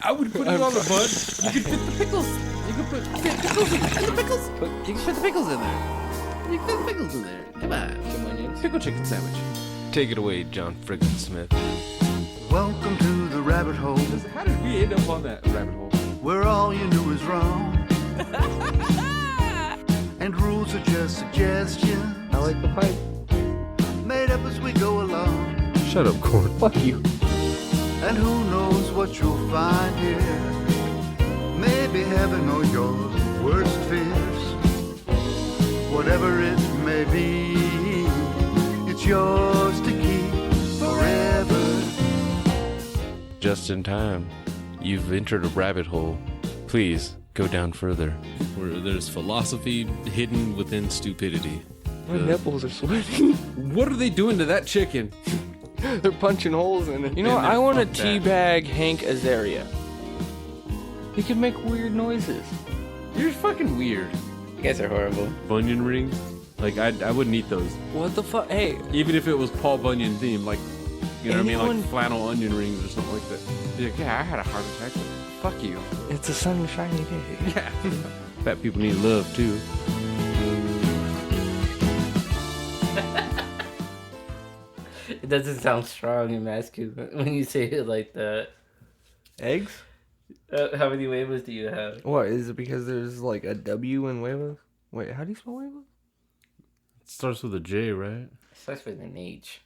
I would put it on the bun. You could fit the pickles. You could fit pickles in the pickles. You can fit the pickles in there. You can fit the pickles in there. Come on. Some onions. Pickle chicken sandwich. Take it away, John Frickin Smith. Welcome to the rabbit hole, How did we end up on that rabbit hole? where all you knew is wrong. And rules are just suggestions, I like the pipe. made up as we go along. Shut up, Corn. Fuck you. And who knows what you'll find here. Maybe heaven or your worst fears. Whatever it may be, it's yours to keep forever. Just in time. You've entered a rabbit hole. Please go down further. Where there's philosophy hidden within stupidity. My nipples are sweating. What are they doing to that chicken? They're punching holes in it. You know, Man, I want to fuck that. teabag Hank Azaria. He can make weird noises. You're fucking weird. You guys are horrible. Bunyan rings? Like, I wouldn't eat those. What the fuck? Hey, Even if it was Paul Bunyan themed, like, you know what I mean? Anyone- Like flannel onion rings or something like that. Be like, yeah, I had a heart attack. Fuck you. it's a sunshiny day. Yeah. Fat people need love, too. It doesn't sound strong and masculine when you say it like that. Eggs? How many huevos do you have? What, is it because there's like a W in huevos? Wait, how do you spell huevos? It starts with a J, right? It starts with an H.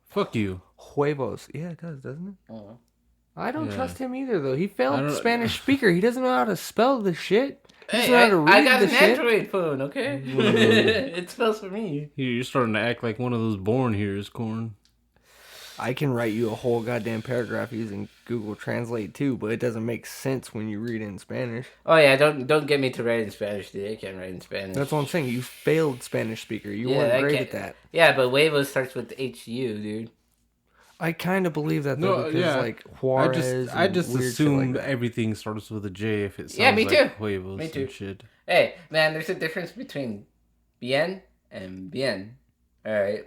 Fuck you. Huevos. Yeah, it does, doesn't it? Oh. I don't Yeah. trust him either, though. He I failed don't- Spanish speaker. He doesn't know how to spell the shit. He doesn't Hey, know how to read I got the an shit. Android phone, okay? It spells for me. You're starting to act like one of those born here's, Corn. I can write you a whole goddamn paragraph using Google Translate too, but it doesn't make sense when you read it in Spanish. Oh yeah, don't get me to write in Spanish, dude. I can't write in Spanish. That's what I'm saying. You failed Spanish speaker. You Yeah, weren't I great can't- at that. Yeah, but huevos starts with HU, dude. I kind of believe that though, No, because yeah. like Juarez. I just and weird shit assume like that. everything starts with a J if it sounds Yeah, me like too. huevos Me too. and shit. Hey, man, there's a difference between bien and bien. Alright.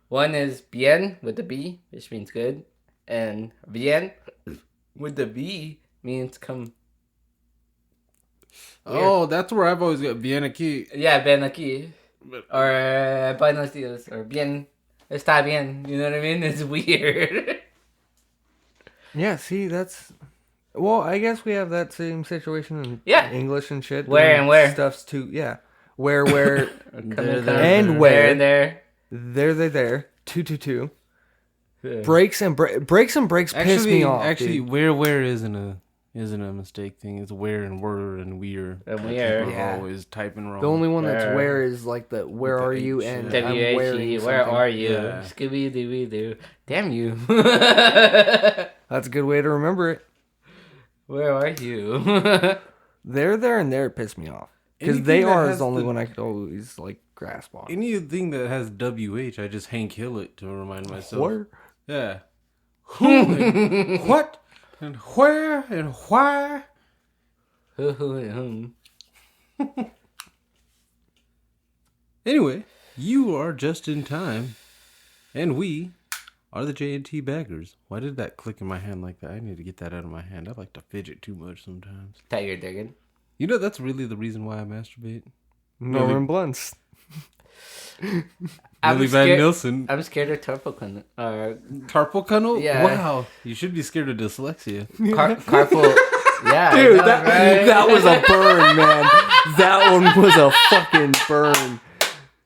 One is bien with the B, which means good. And bien with the B means come. Oh, that's where I've always got bien aquí. Yeah, ven aquí. Or buenos dias. Or bien. Está bien. You know what I mean? It's weird. Yeah, see, that's. Well, I guess we have that same situation in Yeah. English and shit. Where when and where. Stuff's too. Yeah. Where, There, and There where. and there. There. Two. Breaks and breaks piss me off. Actually, dude. where isn't a mistake thing. It's where and were and we're. And that we're. people are Yeah. always typing wrong. The only one that's Where. where is like the where the are you H, and yeah. I'm W-H-E, wearing where something. are you? Yeah. Scooby Dooby Doo. Damn you. That's a good way to remember it. Where are you? There and there piss me off because Anything they that are has is the only the- one I could always like grasp on. Anything that has WH, I just Hank Hill it to remind myself. Where? Yeah. Who and what and where and why? Anyway, you are just in time, and we are the J&T baggers. Why did that click in my hand like that? I need to get that out of my hand. I like to fidget too much sometimes. Tiger digging. You know, that's really the reason why I masturbate. Norman Blunts. Billy Van Nielsen. I'm scared of carpal Carpal tunnel? Yeah. Wow. You should be scared of dyslexia. carpal. Yeah, Dude, I know, right? that was a burn, man. That one was a fucking burn.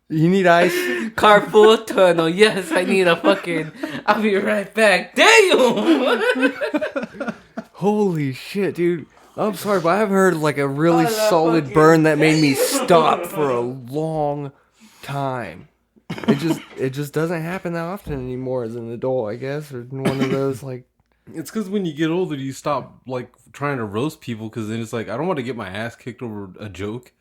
You need ice? Carpool tunnel. Yes, I need a fucking. I'll be right back. Damn. Holy shit, dude. I'm sorry, but I've heard like a really Oh, that solid fucking- burn that made me stop for a long time. It just doesn't happen that often anymore as an adult, I guess, or one of those like. It's because when you get older, you stop like trying to roast people because then it's like, I don't want to get my ass kicked over a joke.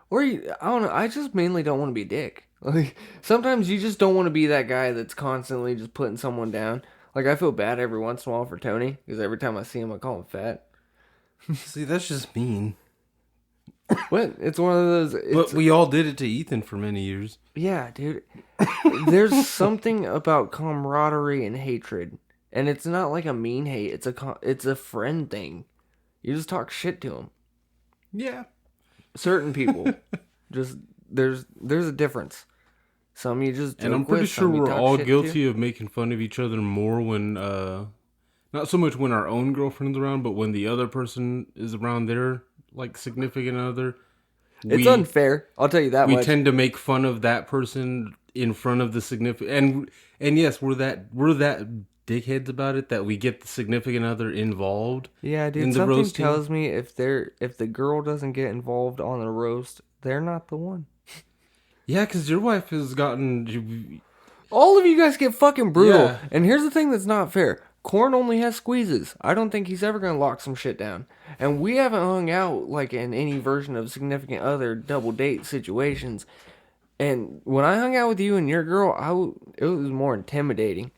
Or I don't know. I just mainly don't want to be a dick. Like sometimes you just don't want to be that guy that's constantly just putting someone down. Like I feel bad every once in a while for Tony because every time I see him, I call him fat. See, that's just mean. But it's one of those. But we all did it to Ethan for many years. Yeah, dude. There's something about camaraderie and hatred, And it's not like a mean hate. It's a friend thing. You just talk shit to them. Yeah. Certain people, just there's a difference. Some you just And I'm joke pretty with, sure some you we're talk all shit guilty to. of making fun of each other more when, not so much when our own girlfriend's around, but when the other person is around their, like, significant other. It's unfair. I'll tell you that We much. tend to make fun of that person in front of the significant, and yes, we're that dickheads about it that we get the significant other involved. Yeah, dude. in the Something roasting. tells me if the girl doesn't get involved on the roast, they're not the one. Yeah, because your wife has gotten. All of you guys get fucking brutal. Yeah. And here's the thing that's not fair. Korn only has squeezes. I don't think he's ever going to lock some shit down. And we haven't hung out like in any version of significant other double date situations. And when I hung out with you and your girl, it was more intimidating.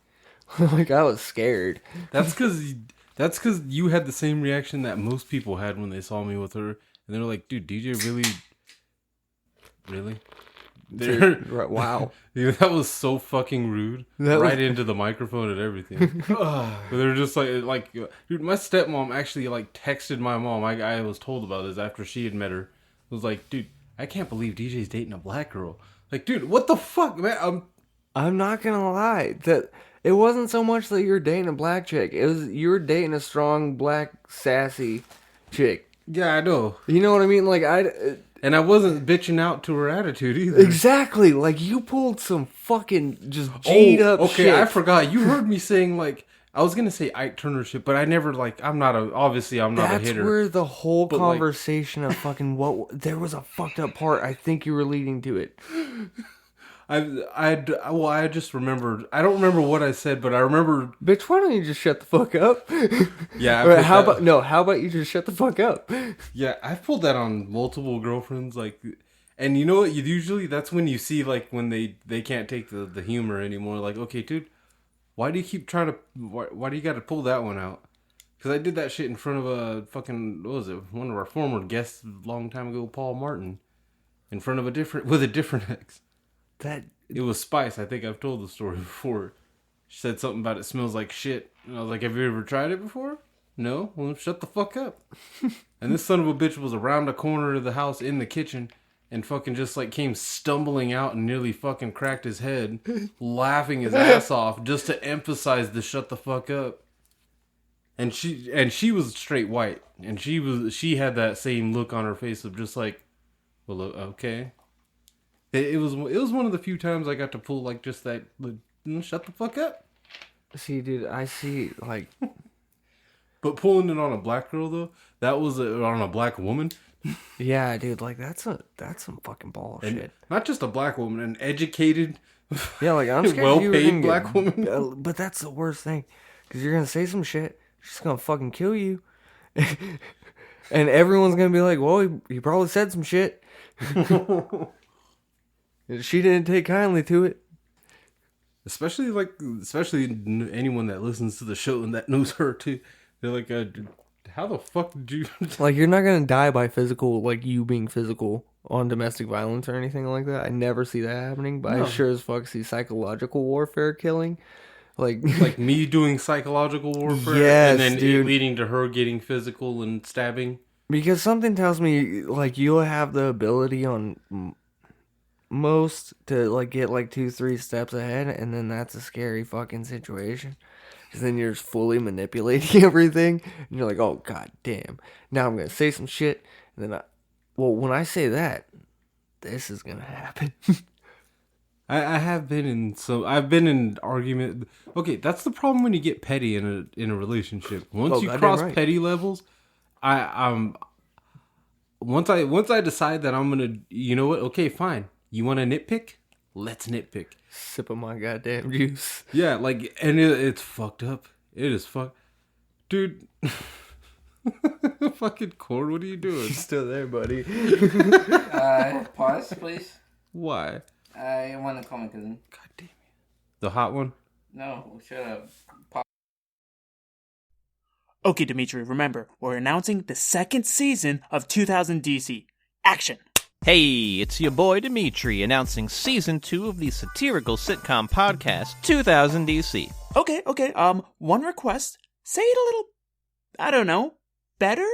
Like I was scared. That's because you had the same reaction that most people had when they saw me with her, and they were like, "Dude, DJ really?" Right, wow. Dude, that was so fucking rude. Right into the microphone and everything. But they were just like, dude, my stepmom actually like texted my mom. I was told about this after she had met her. It was like, dude, I can't believe DJ's dating a black girl. Like, dude, what the fuck, man? I'm not gonna lie. That it wasn't so much that you're dating a black chick. It was you were dating a strong black sassy chick. Yeah, I know. You know what I mean? Like And I wasn't bitching out to her attitude either. exactly. Like you pulled some fucking just G'd up okay, shit. I forgot. You heard me saying like I was gonna say Ike Turner shit, but I never like. I'm not a That's hitter. where the whole But, conversation of fucking there was a fucked up part. I think you were leading to it. I just remembered. I don't remember what I said, but I remember. Bitch, why don't you just shut the fuck up? Yeah. Or how about you just shut the fuck up? Yeah, I've pulled that on multiple girlfriends. Like, and you know what? Usually that's when you see like when they can't take the humor anymore. Like, okay, dude, why do you keep trying to? Why do you got to pull that one out? Because I did that shit in front of a fucking one of our former guests a long time ago, Paul Martin, in front of a different ex. It was Spice. I think I've told the story before. She said something about it smells like shit. And I was like, have you ever tried it before? No? Well, shut the fuck up. And this son of a bitch was around the corner of the house in the kitchen and fucking just like came stumbling out and nearly fucking cracked his head, laughing his ass off just to emphasize the shut the fuck up. And she was straight white. And she had that same look on her face of just like, well, okay. It was one of the few times I got to pull like just that shut the fuck up. See, dude, I see like. But pulling it on a black girl though, that was on a black woman. Yeah, dude, like that's some fucking bullshit. Not just a black woman, an educated, Yeah, like I'm scared well-paid black woman. But that's the worst thing, because you're gonna say some shit, she's gonna fucking kill you, and everyone's gonna be like, "Well, he probably said some shit." She didn't take kindly to it. Especially anyone that listens to the show and that knows her too. They're like, how the fuck did you? Like, you're not gonna die by physical, like you being physical on domestic violence or anything like that. I never see that happening, but No. I sure as fuck see psychological warfare killing. Like me doing psychological warfare, Yes, and then dude. it leading to her getting physical and stabbing. because something tells me like you'll have the ability on most to like get like 2-3 steps ahead, and then that's a scary fucking situation. Because then you're just fully manipulating everything, and you're like, oh god damn, now I'm gonna say some shit, and then when I say that, this is gonna happen. I've been in argument. Okay, that's the problem when you get petty in a relationship. Once you goddamn cross right. petty levels, once I decide that I'm gonna, you know what? Okay, fine. You want to nitpick? Let's nitpick. Sip of my goddamn juice. Yeah, like, and it's fucked up. It is fucked, dude. Fucking Cord, what are you doing? Still there, buddy. Pause, please. Why? I want to call my cousin. God damn it. The hot one. No, shut up. Okay, Dimitri, remember, we're announcing the second season of 2000 DC. Action! Hey, it's your boy Dimitri announcing Season 2 of the satirical sitcom podcast 2000 DC. Okay, one request. Say it a little, I don't know, better?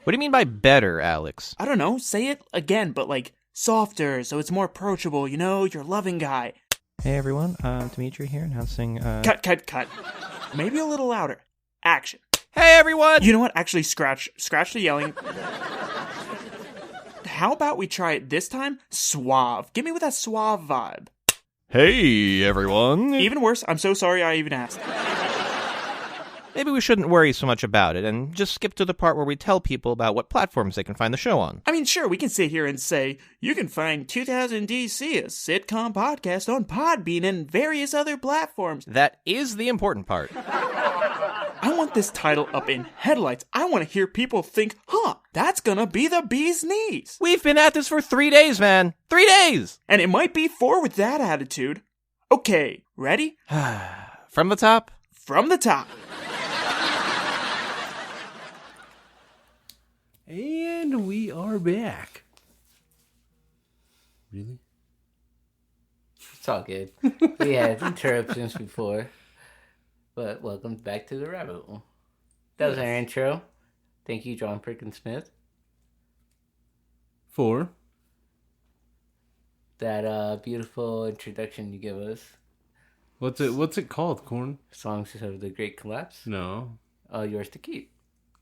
What do you mean by better, Alex? I don't know, say it again, but like softer, so it's more approachable, you know, you're a loving guy. Hey everyone, Dimitri here announcing, Cut. Maybe a little louder. Action. Hey everyone! You know what? Actually, scratch the yelling. How about we try it this time? Suave. Give me with that suave vibe. Hey everyone! Even worse, I'm so sorry I even asked. Maybe we shouldn't worry so much about it and just skip to the part where we tell people about what platforms they can find the show on. I mean, sure, we can sit here and say, you can find 2000 DC, a sitcom podcast on Podbean and various other platforms. That is the important part. I want this title up in headlights. I want to hear people think, that's gonna be the bee's knees. We've been at this for 3 days, man. 3 days! And it might be 4 with that attitude. Okay, ready? From the top? From the top. And we are back. Really? It's all good. We had interruptions before. But welcome back to the rabbit hole. That was our intro. Thank you, John Frickin Smith. For that beautiful introduction you give us. what's it called, Corn? Songs of the Great Collapse. No. Yours to keep.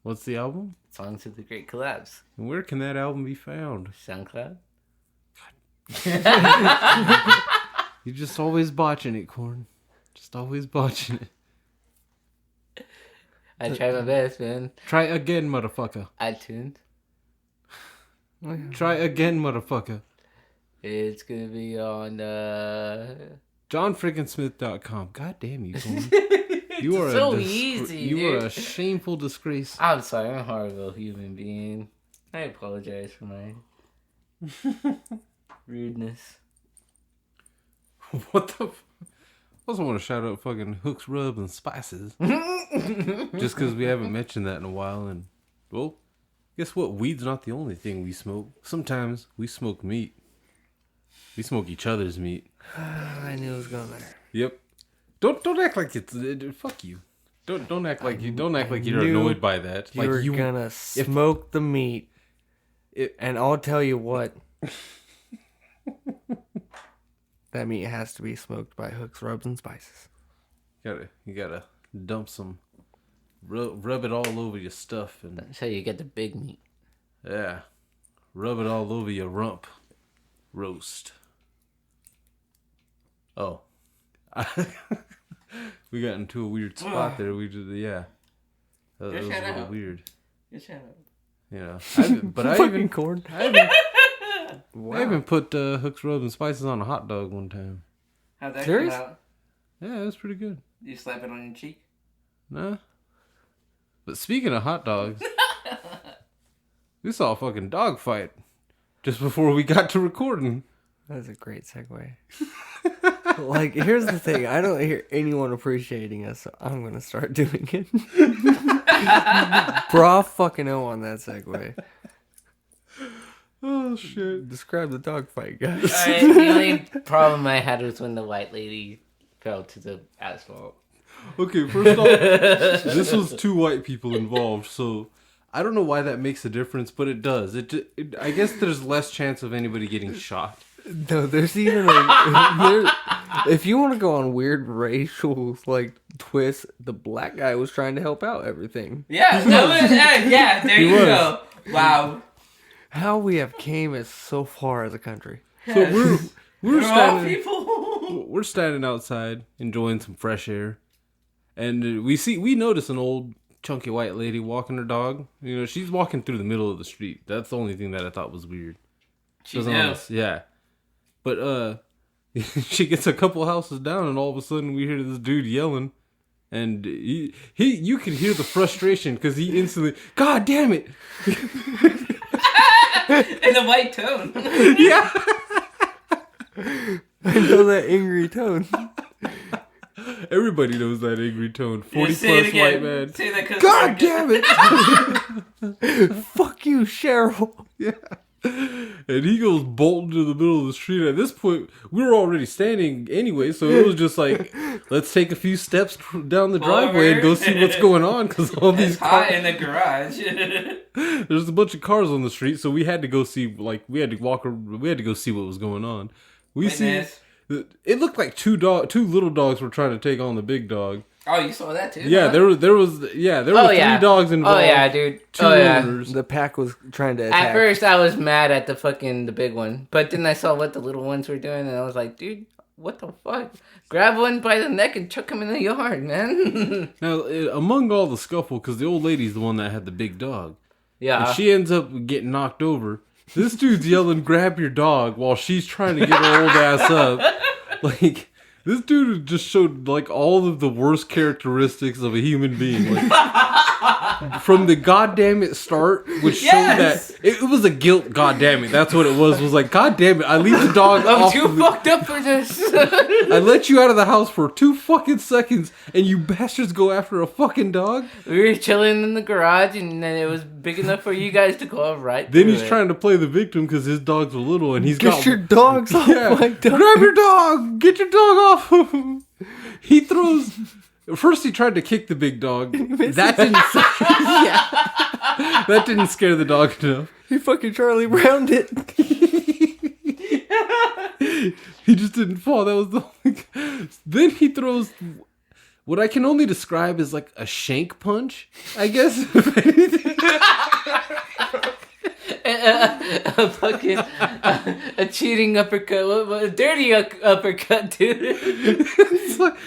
What's the album? Songs of the Great Collapse. And where can that album be found? SoundCloud. You're just always botching it, Corn. Just always botching it. I try my best, man. Try again, motherfucker. iTunes. Try again, motherfucker. It's gonna be on JohnFrickinSmith.com. God damn you, Corn. You are so easy, You are dude. a shameful disgrace. I'm sorry, I'm a horrible human being. I apologize for my rudeness. What the? I also want to shout out fucking Hooks, Rub, and Spices. Just because we haven't mentioned that in a while. And, well, guess what? Weed's not the only thing we smoke. Sometimes we smoke meat. We smoke each other's meat. I knew it was going there. Yep. Don't act like it's fuck you. Don't act like you're annoyed by that. You're gonna smoke the meat, and I'll tell you what. That meat has to be smoked by Hooks, Rubs, and Spices. You gotta dump some, rub it all over your stuff, and That's how you get the big meat. yeah, rub it all over your rump roast. Oh, we got into a weird spot there. We did, yeah. That was a little weird. Just shut up. Yeah, I even corn. I even put Hooks, Rubs, and Spices on a hot dog one time. How'd that Serious? come out? Yeah, it was pretty good. You slap it on your cheek? Nah. But speaking of hot dogs, we saw a fucking dog fight just before we got to recording. That's a great segue. Like, here's the thing. I don't hear anyone appreciating us, so I'm going to start doing it. Bra fucking O on that segue. Oh, shit. Describe the dog fight, guys. Alright, the only problem I had was when the white lady fell to the asphalt. Okay, first off, this was 2 white people involved, so I don't know why that makes a difference, but it does. I guess there's less chance of anybody getting shot. No, there's even if you want to go on weird racial like twists, the black guy was trying to help out everything. Yeah, that was, yeah, there you go. Wow. How we have came as so far as a country. So we're all standing people. we're standing outside enjoying some fresh air, and we notice an old chunky white lady walking her dog. You know, she's walking through the middle of the street. That's the only thing that I thought was weird. Yeah. But she gets a couple houses down, and all of a sudden we hear this dude yelling, and you can hear the frustration because he instantly, God damn it! In a white tone. Yeah, I know that angry tone. everybody knows that angry tone. 40 Yeah, say it plus again. white man. Say that 'cause God damn it! Fuck you, Cheryl. Yeah. And he goes bolting to the middle of the street. At this point, we were already standing anyway, so it was just like, let's take a few steps down the driveway and go see what's going on, because all these It's hot cars, in the garage. there's a bunch of cars on the street, so we had to go see, like, we had to go see what was going on. We see, it looked like two little dogs were trying to take on the big dog. Oh, you saw that too? Yeah, huh? there were three dogs involved. Oh yeah, dude. Two owners. The pack was trying to attack. At first, I was mad at the big one, but then I saw what the little ones were doing, and I was like, dude, what the fuck? Grab one by the neck and chuck him in the yard, man. Now, among all the scuffle, because the old lady's the one that had the big dog, Yeah. and she ends up getting knocked over. This dude's yelling, "Grab your dog!" while she's trying to get her old ass up. Like, this dude just showed, like, all of the worst characteristics of a human being. Like, from the goddammit start, which showed that it was a guilt goddammit. That's what it was. Was like, goddammit, I leave the dog I'm off too the- fucked up for this. I let you out of the house for 2 fucking seconds, and you bastards go after a fucking dog? We were chilling in the garage, and then it was big enough for you guys to go right Then through he's it. trying to play the victim because his dogs are little, and he's Get got... your dogs off Yeah, my dog. grab your dog! Get your dog off! He throws... First he tried to kick the big dog. That didn't... Yeah. That didn't scare the dog enough. He fucking Charlie Browned it. He just didn't fall. That was the only... Then he throws... What I can only describe as like a shank punch, I guess. If anything. a fucking a cheating uppercut, a dirty uppercut, dude. It's like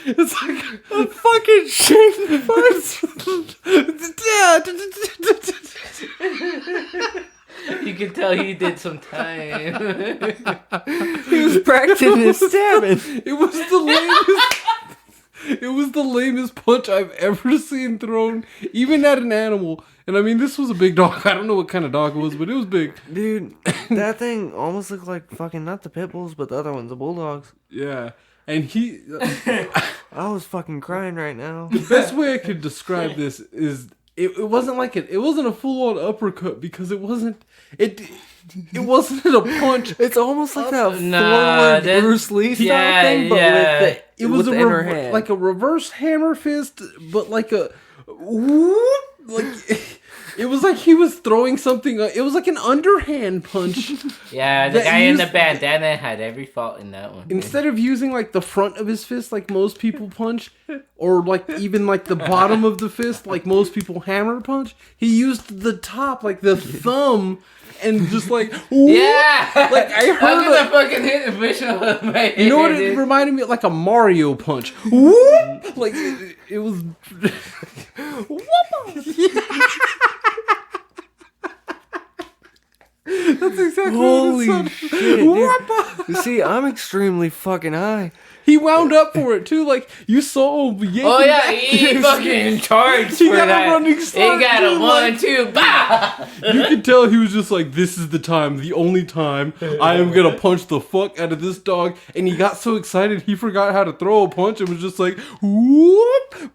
a fucking shank punch. You can tell he did some time. He was practicing his stabbing. It was the lamest. It was the lamest punch I've ever seen thrown, even at an animal. And I mean, this was a big dog. I don't know what kind of dog it was, but it was big. Dude, that thing almost looked like fucking, not the pit bulls, but the other ones, the bulldogs. Yeah. And he... I was fucking crying right now. The best way I could describe this is... It wasn't like it wasn't a full-on uppercut because it wasn't... It wasn't a punch. It's almost like that Nah, forward Bruce Lee style yeah, thing, but yeah. with the, It was with a the inner hand. like a reverse hammer fist, but like a whoop, like it was like he was throwing something. It was like an underhand punch. Yeah, the That guy in the used- bandana had every fault in that one. Instead of using like the front of his fist like most people punch, or like even like the bottom of the fist like most people hammer punch, he used the top, like the thumb, and just like whoop. Yeah, Like I I'm heard. gonna fucking hit the visual of my head. You know what it dude. reminded me of? Like a Mario punch. Whoop! Like it was. That's exactly Holy what it shit, sounded. dude. Whoppa! See, I'm extremely fucking high. He wound up for it too. Like you saw him yanking Oh yeah, back. he fucking charged He for got a that. running He start, got a dude, 1-2, bah! You could tell he was just like, this is the time, the only time I am gonna punch the fuck out of this dog. And he got so excited he forgot how to throw a punch and was just like, whoop!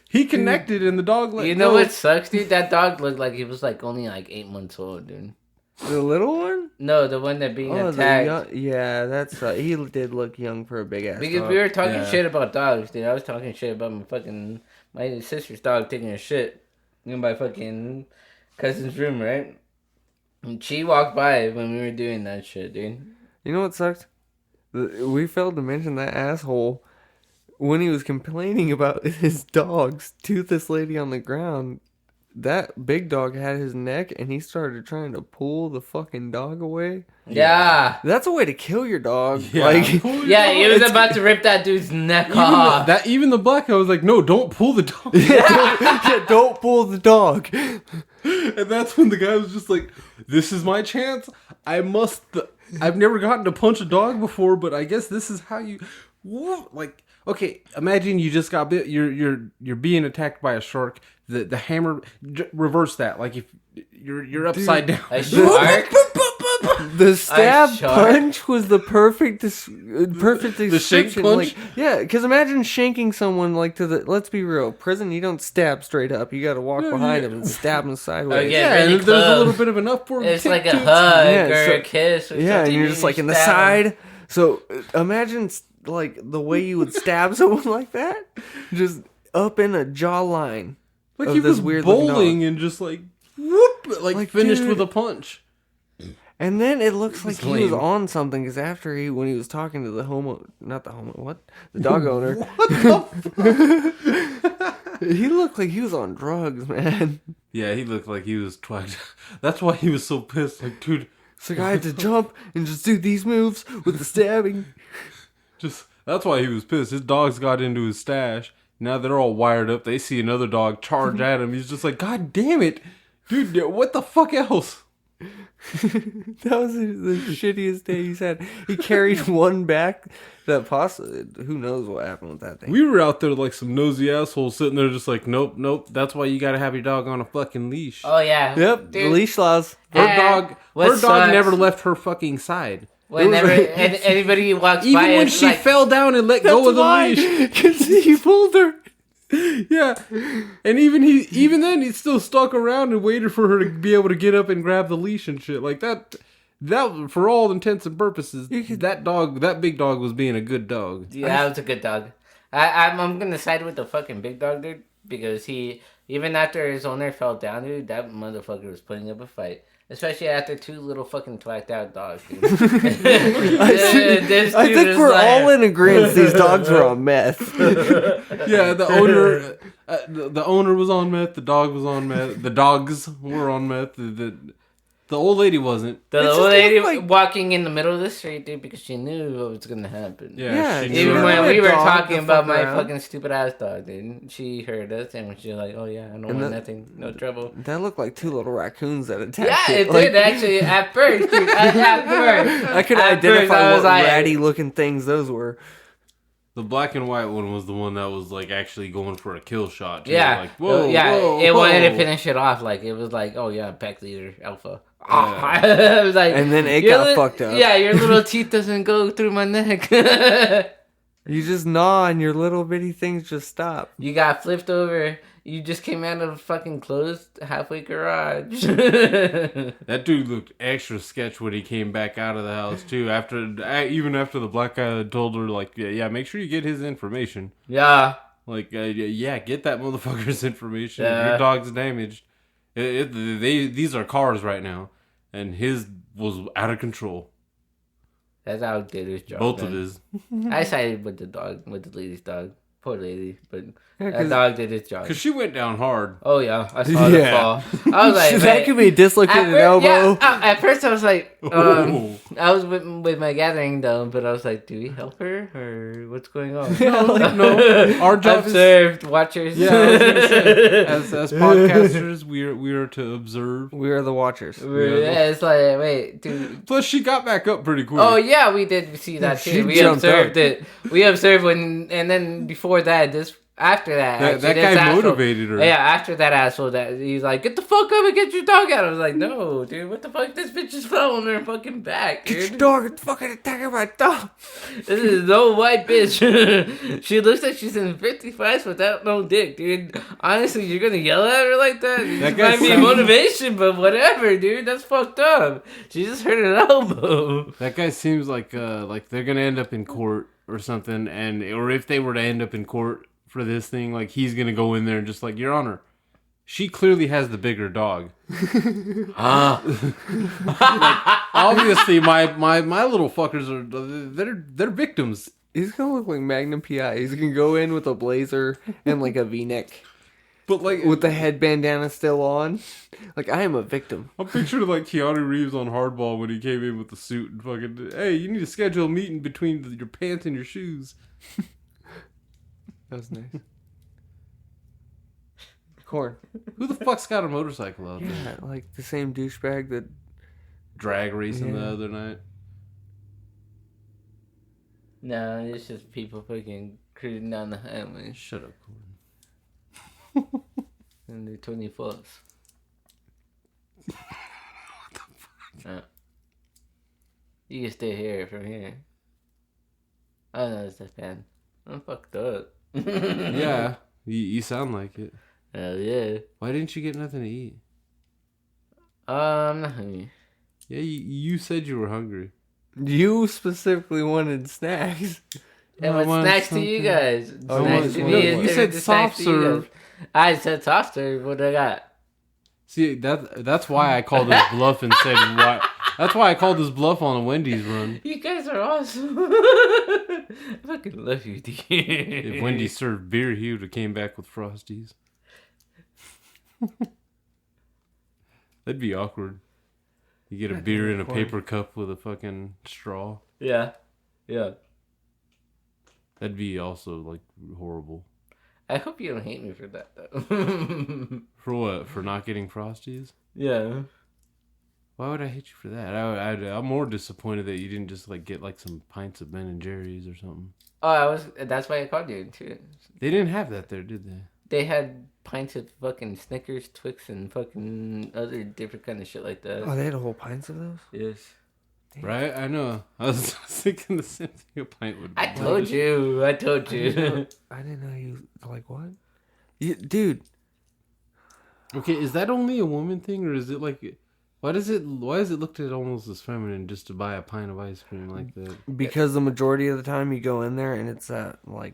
He connected and the dog let You know go. what sucks, dude? That dog looked like he was like only like 8 months old, dude. The little one? No, the one that being Oh, attacked. yeah, that's he did look young for a big ass Because dog. we were talking Yeah. shit about dogs, dude. I was talking shit about my sister's dog taking a shit in my fucking cousin's room, right? And she walked by when we were doing that shit, dude. You know what sucked? We failed to mention that asshole when he was complaining about his dog's toothless lady on the ground. That big dog had his neck and he started trying to pull the fucking dog away. Yeah. That's a way to kill your dog. Yeah. Like, Yeah, he was about to rip that dude's neck off. Even the black guy was like, no, don't pull the dog. don't pull the dog. And that's when the guy was just like, this is my chance. I've never gotten to punch a dog before, but I guess this is how you like. Okay, imagine you just got bit. You're being attacked by a shark. The hammer reverse that. Like if you're upside down. A shark? The stab shark. punch was the perfect description. punch? Like, yeah, because imagine shanking someone like to the. Let's be real, prison. You don't stab straight up. You got to walk behind him and stab him sideways. yeah. Yeah, really and there's a close. little bit of an upward It's tick like a to it. hug Yeah, or so- a kiss or Yeah, and something. you're just like in the stab 'em. side. So imagine like the way you would stab someone like that, just up in a jawline. Like of he this was weird-looking bowling and just like whoop, like finished dude. with a punch. And then it looks like he was lame. on something because after when he was talking to the dog owner, he looked like he was on drugs, man. Yeah, he looked like he was twagged. That's why he was so pissed. Like, dude, It's like I had to jump and just do these moves with the stabbing. that's why he was pissed. His dogs got into his stash. Now they're all wired up. They see another dog charge at him. He's just like, God damn it, dude! What the fuck else? That was the shittiest day he's had. He carried one back that possibly, who knows what happened with that thing. We were out there like some nosy assholes sitting there just like, nope. That's why you gotta have your dog on a fucking leash. Oh yeah. Yep, the Dude. leash laws. What Her dog sucks- never left her fucking side. Whenever anybody walks by, Even when it's she like, fell down and let go of the leash. Because he pulled her. Yeah, and even then he still stuck around and waited for her to be able to get up and grab the leash and shit like that. That for all intents and purposes, that big dog was being a good dog. Yeah, that was a good dog. I'm gonna side with the fucking big dog, dude, because even after his owner fell down, dude, that motherfucker was putting up a fight. Especially after two little fucking twacked out dogs, dude. I think we're all in agreement these dogs were on meth. Yeah, the owner was on meth. The dog was on meth. The dogs were on meth. The old lady wasn't. The old lady walking in the middle of the street, dude, because she knew what was gonna happen. Yeah, she Even knew. when we were dog talking to about fuck my around. fucking stupid ass dog, dude, she heard us and she was like, "Oh yeah, I don't want nothing, no trouble." That looked like two little raccoons that attacked Yeah, it. it Like, did actually at first. Dude, at first, I could At identify first, I was what like- ratty looking things those were. The black and white one was the one that was like actually going for a kill shot. Too. Yeah, Like, whoa, yeah. whoa, it wanted to whoa. finish it off. Like it was like, oh yeah, pack leader alpha. Yeah. I was like, And then it your got fucked up. Yeah, your little teeth doesn't go through my neck. You just gnaw and your little bitty things just stop. You got flipped over. You just came out of a fucking closed halfway garage. That dude looked extra sketch when he came back out of the house too. Even after the black guy had told her like, yeah, make sure you get his information. Yeah. Like, yeah, get that motherfucker's information. Yeah. Your dog's damaged. These are cars right now, and his was out of control. That's how it did his job. Both man. of his. I sided with the dog, with the lady's dog. Poor lady, but Yeah, that dog did his job. Because she went down hard. Oh yeah, I saw the Yeah. fall. I was like, that wait. could be a dislocated elbow. Yeah, at first I was like, Oh. I was with my gathering though, but I was like, do we help her or what's going on? No, our job is. Observed watchers. Yeah, I was gonna say, as podcasters, we are to observe. We are the watchers. Yeah, it's like, wait, dude. Plus, she got back up pretty quick. Oh yeah, we did see that She too. We jumped observed up. it. We observed and then before that, after that, That actually, guy this asshole- motivated her. Yeah, after that asshole, that he's like, "Get the fuck up and get your dog out." I was like, "No, dude, what the fuck? This bitch just fell on her fucking back, Get your dude. dog and fucking attacking my dog. This is no white bitch. She looks like she's in 55s without no dick, dude. Honestly, you're gonna yell at her like that? That guy might be sounds- motivation, but whatever, dude. That's fucked up. She just hurt an elbow. That guy seems like they're gonna end up in court or something, or if they were to end up in court for this thing, like he's gonna go in there and just like, Your Honor, she clearly has the bigger dog. Obviously, my little fuckers they're victims. He's gonna look like Magnum PI. He's gonna go in with a blazer and like a V-neck But like with the head bandana still on. Like, I am a victim. I'm picturing like Keanu Reeves on Hardball when he came in with the suit and fucking, hey, you need to schedule a meeting between your pants and your shoes. That was nice. Corn. Who the fuck's got a motorcycle out there? Yeah, like the same douchebag that. Drag racing the Yeah. other night. No, it's just people fucking cruising down the highway Shut up, Corn. in their 24s. You can still hear it from here. Oh no, it's that bad. I'm fucked up. Yeah, you sound like it. Hell yeah. Why didn't you get nothing to eat? I'm not hungry. Yeah, you said you were hungry. You specifically wanted snacks. And what's snacks to you guys? Oh, Snacks to no, me is you different said than soft snacks to you serve. guys. I said soft serve. What I got? See, that's why I called his bluff and said why. That's why I called his bluff on a Wendy's run. You guys are awesome. I fucking love you, dude. If Wendy served beer, he would have came back with Frosties. That'd be awkward. You get a beer in a paper cup with a fucking straw. Yeah. Yeah. That'd be also, like, horrible. I hope you don't hate me for that, though. For what? For not getting Frosties? Yeah. Why would I hate you for that? I'm more disappointed that you didn't just, like, get, like, some pints of Ben and Jerry's or something. Oh, that's why I called you, too. They didn't have that there, did they? They had pints of fucking Snickers, Twix, and fucking other different kind of shit like that. Oh, they had a whole pints of those? Yes. Right? I know. I was thinking the same thing a pint would be. I told you. I didn't know you, like, what? Dude. Okay, is that only a woman thing, or is it like... Why is it looked at almost as feminine just to buy a pint of ice cream like that? Because the majority of the time you go in there and it's that, like,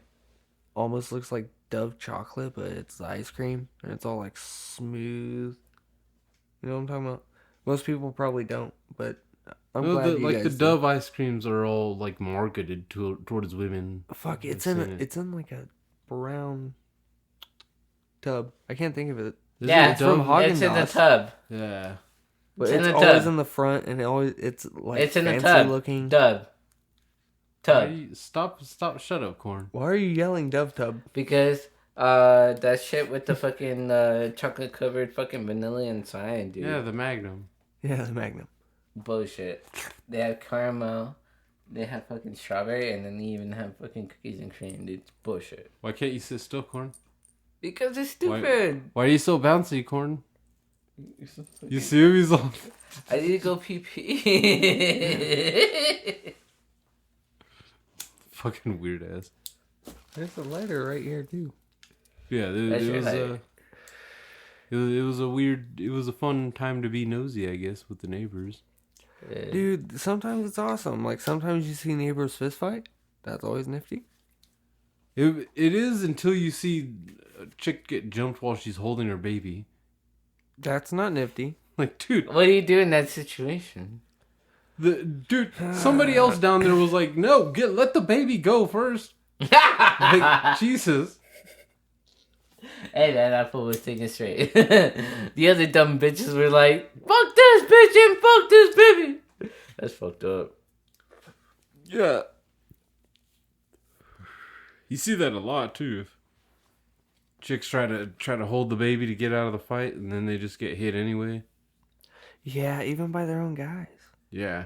almost looks like Dove chocolate, but it's the ice cream, and it's all, like, smooth. You know what I'm talking about? Most people probably don't, but I'm glad you like guys the do. Dove ice creams are all, like, marketed towards women. Fuck, it's I've in seen it. it's in, like, a brown tub. I can't think of it. Is Yeah, it it's from Dove? Haagen-Dazs. It's in the tub. Yeah. But It's in it's the always tub. in the front, and it's like It's in the fancy tub. looking. Tub. Stop, shut up, Corn. Why are you yelling Dove tub? Because that shit with the fucking chocolate covered fucking vanilla inside, dude. Yeah, the Magnum. Yeah, the Magnum. Bullshit. They have caramel, they have fucking strawberry, and then they even have fucking cookies and cream, dude. It's bullshit. Why can't you sit still, Corn? Because it's stupid. Why are you so bouncy, Corn? You see him? He's all... I need to go pee pee. Fucking weird ass. There's a lighter right here too. Yeah, That's your it was it was a fun time to be nosy, I guess, with the neighbors. Dude, sometimes it's awesome. Like, sometimes you see neighbors fist fight. That's always nifty. It is until you see a chick get jumped while she's holding her baby. That's not nifty. Like, dude, What do you do in that situation? somebody else down there was like, no, let the baby go first. Like, Jesus. Hey man, that fool was thinking straight. The other dumb bitches were like, fuck this bitch and fuck this baby. That's fucked up. Yeah. You see that a lot too. Chicks try to hold the baby to get out of the fight, and then they just get hit anyway. Yeah, even by their own guys. Yeah.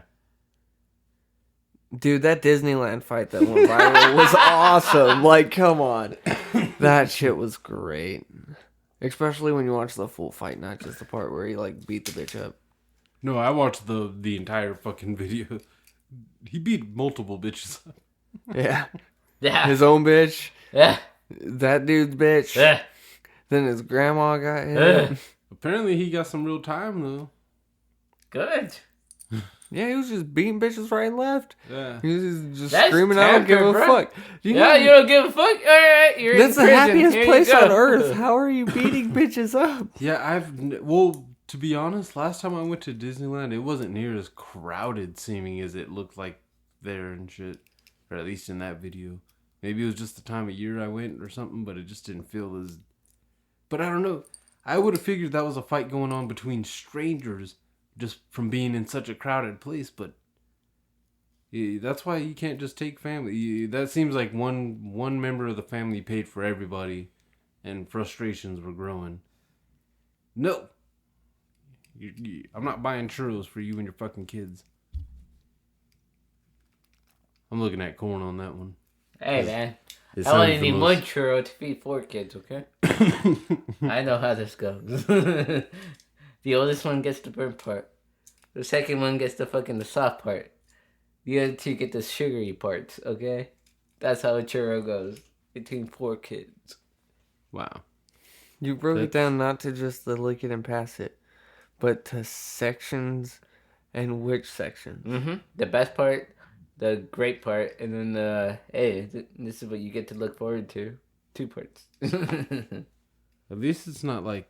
Dude, that Disneyland fight that went viral was awesome. Like, come on. That shit was great. Especially when you watch the full fight, not just the part where he, like, beat the bitch up. No, I watched the entire fucking video. He beat multiple bitches up. Yeah. Yeah. His own bitch. Yeah. That dude's bitch. Yeah. Then his grandma got hit. Apparently he got some real time, though. Good. Yeah, he was just beating bitches right and left. Yeah. He was just That's screaming, I don't give temper, a bro. fuck. You don't give a fuck? Alright, you're That's in the prison. happiest Here you place go. on earth. How are you beating bitches up? Yeah, well, to be honest, last time I went to Disneyland, it wasn't near as crowded seeming as it looked like there and shit. Or at least in that video. Maybe it was just the time of year I went or something, but it just didn't feel as... But I don't know. I would have figured that was a fight going on between strangers just from being in such a crowded place, but... Yeah, that's why you can't just take family. That seems like one member of the family paid for everybody, and frustrations were growing. No! I'm not buying churros for you and your fucking kids. I'm looking at Corn on that one. Hey man, It I only sounds the need most- one churro to feed 4 kids, okay? I know how this goes. The oldest one gets the burnt part. The second one gets the soft part. The other two get the sugary parts, okay? That's how a churro goes. Between 4 kids. Wow. You broke it That's- down not to just the lick it and pass it, but to sections and which sections. Mm-hmm. The best part, the great part, and then the, hey, this is what you get to look forward to. 2 parts. At least it's not like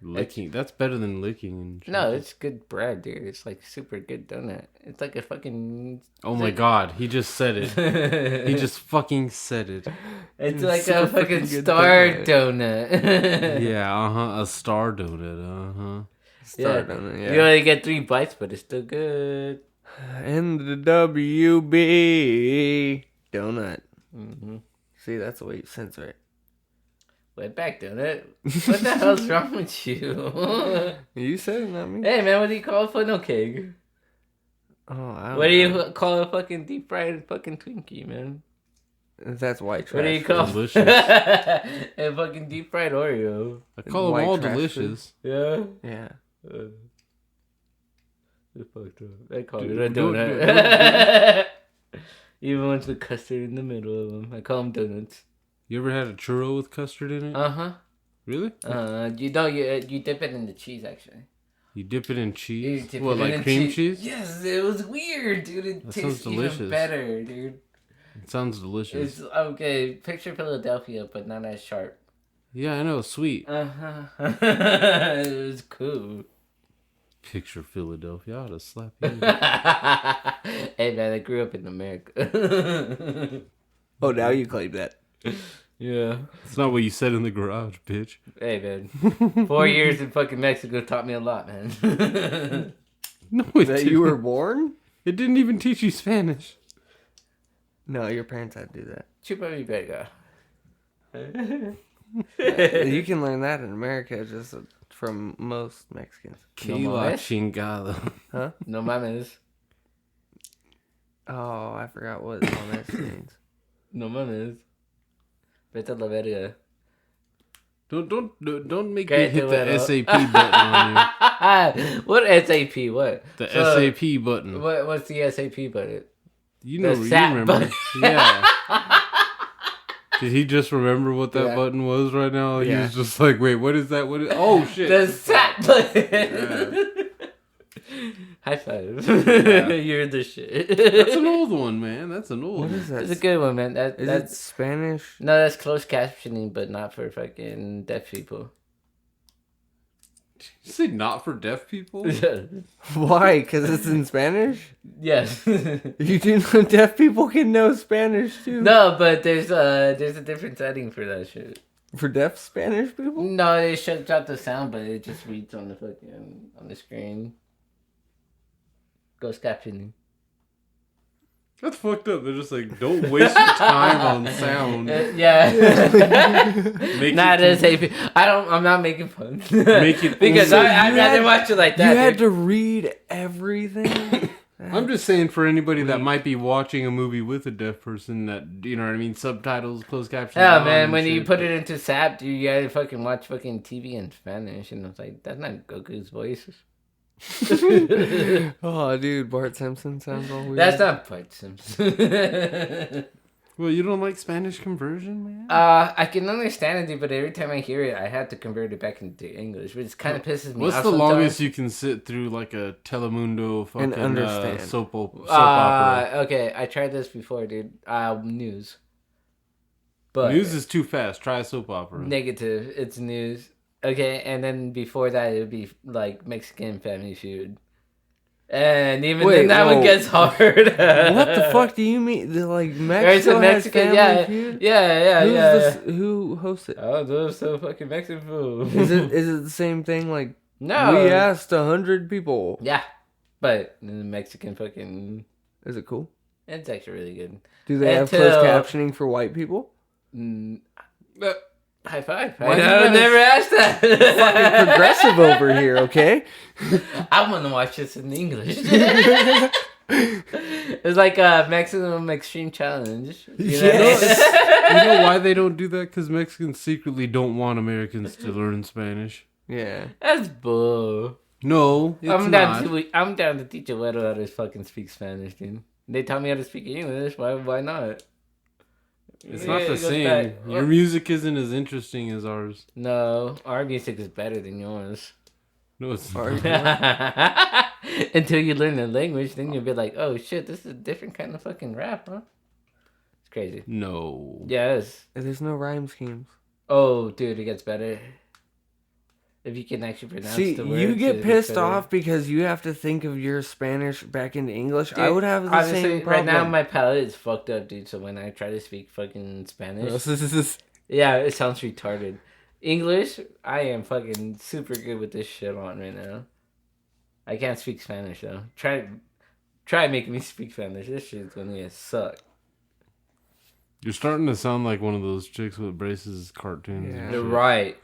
licking. That's better than licking. And shit. No, it's good bread, dude. It's like super good donut. It's like a fucking... Oh my god, he just said it. He just fucking said it. It's like super a fucking freaking good star donut. Yeah, a star donut, Start on it, You only get 3 bites, but it's still good. And the WB donut. Mm-hmm. See, that's the way you censor it. Way back, donut. What the hell's wrong with you? You said it, not me. Hey, man, what do you call a funnel cake? Oh, I don't What do know. you call a fucking deep fried fucking Twinkie, man? That's white trash. What do you call Delicious. a fucking deep fried Oreo? I call them White all trash delicious. Yeah. Yeah. It's fucked up. I call Dude, it a don't- donut. Even ones with custard in the middle of them. I call them donuts. You ever had a churro with custard in it? Uh-huh. Really? You don't. You dip it in the cheese, actually. You dip it in You cheese? dip What, it in like cream cheese? Yes, it was weird, dude. It That tastes sounds delicious. even better, dude. It sounds delicious. It's okay. Picture Philadelphia, but not as sharp. Yeah, I know, sweet. Uh-huh. It was cool. Picture Philadelphia. I ought to slap you. Hey, man, I grew up in America. Oh, now you claim that. Yeah. It's not what you said in the garage, bitch. Hey, man. 4 years in fucking Mexico taught me a lot, man. No, it That didn't. you were born? It didn't even teach you Spanish. No, your parents had to do that. Chupa mi verga. You can learn that in America just from most Mexicans. Que No la mames. chingada. Huh? No mames. Oh, I forgot what all that means. No mames. Vete a la verga. Don't make me Cállate, hit the güero. SAP button on you. What SAP? What? The So, SAP button. What's the SAP button? You know, the you SAP remember. button. Yeah. Did he just remember what that Yeah. button was right now? He Yeah. was just like, wait, what is that? What is... Oh, shit. The SAP button. High five. You're the shit. That's an old one, man. That's an old What one. is that? It's a good one, man. Is it That's Spanish? no, that's closed captioning, but not for fucking deaf people. You say not for deaf people? Why? Because it's in Spanish? Yes. You do know deaf people can know Spanish too? No, but there's a different setting for that shit. For deaf Spanish people? No, it shuts out the sound, but it just reads on the fucking on the screen. Ghost captioning. That's fucked up. They're just like, don't waste your time on sound. Yeah. Make Not it SAP. I'm not making fun. Make it because So I'd you rather had- watch it like You that. had dude. to read everything? I'm just saying for anybody that might be watching a movie with a deaf person that, you know what I mean, subtitles, closed captions. Yeah, on man, and when you shit. put it into SAP, dude, you gotta fucking watch fucking TV in Spanish. And I was like, that's not Goku's voice. Oh, dude, Bart Simpson sounds all weird. That's not Bart Simpson. Well, you don't like Spanish conversion, man? I can understand it, dude, but every time I hear it, I have to convert it back into English, which kind of pisses me What's off the sometimes. longest you can sit through like a Telemundo fucking understand. soap opera? Okay, I tried this before, dude. News. But News is too fast. Try a soap opera. negative. It's news. Okay, and then before that, it would be like Mexican Family Feud. And even Wait, then, that one whoa. gets hard. What the fuck do you mean? Like There's Mexico a has Mexican, Family yeah, Feud? yeah. Who hosts it? Oh, those so fucking Mexican food. Is it the same thing? Like No. we asked 100 people. Yeah, but the Mexican fucking. Is it cool? It's actually really good. Do they have Until- closed captioning for white people? High five. Why do you I guys- never asked that. Fucking progressive over here, okay? I want to watch this in English. It's like a maximum extreme challenge. You know? Yes. You know why they don't do that? Because Mexicans secretly don't want Americans to learn Spanish. Yeah. That's bull. No, it's I'm not. down to teach a güero how to fucking speak Spanish, dude. They taught me how to speak English. Why not? It's Yeah, not the it goes same. back. Your music isn't as interesting as ours. No, our music is better than yours. No, it's Are not. you- Until you learn the language, then you'll be like, oh shit, this is a different kind of fucking rap, huh? It's crazy. No. Yes. There's no rhyme schemes. Oh, dude, it gets better. If you can actually pronounce See, the words. you it get gets pissed better. off because you have to think of your Spanish back into English. I Dude, would have the honestly, same problem. right now my palate is fucked up, dude. So when I try to speak fucking Spanish, This yeah, it sounds retarded. English, I am fucking super good with this shit on right now. I can't speak Spanish though. Try making me speak Spanish. This shit's gonna suck. You're starting to sound like one of those chicks with braces cartoons. Yeah. and You're shit. right.